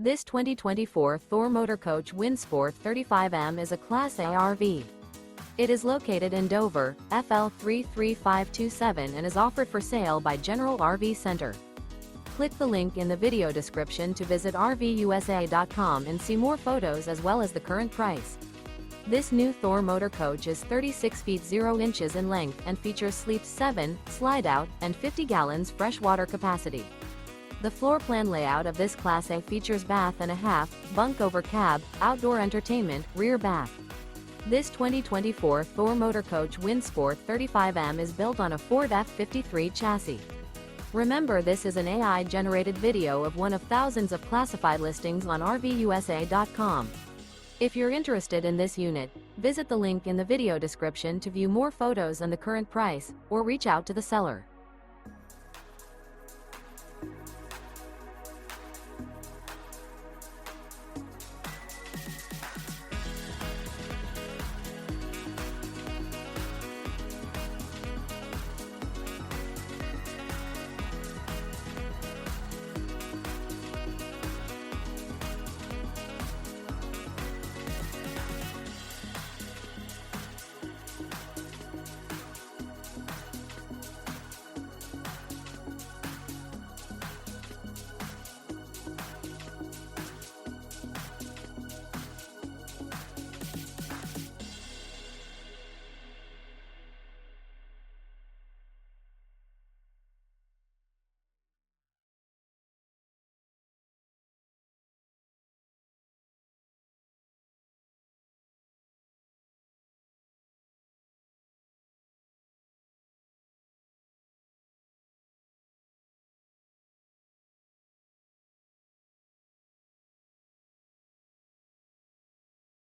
This 2024 Thor Motor Coach Windsport 35M is a Class A RV. It is located in Dover, FL 33527 and is offered for sale by General RV Center. Click the link in the video description to visit RVUSA.com and see more photos as well as the current price. This new Thor Motor Coach is 36 feet 0 inches in length and features sleeps 7, slide-out, and 50 gallons fresh water capacity. The floor plan layout of this Class A features bath and a half, bunk over cab, outdoor entertainment, rear bath. This 2024 Thor Motor Coach Windsport 35M is built on a Ford F-53 chassis. Remember, this is an AI-generated video of one of thousands of classified listings on RVUSA.com. If you're interested in this unit, visit the link in the video description to view more photos and the current price, or reach out to the seller.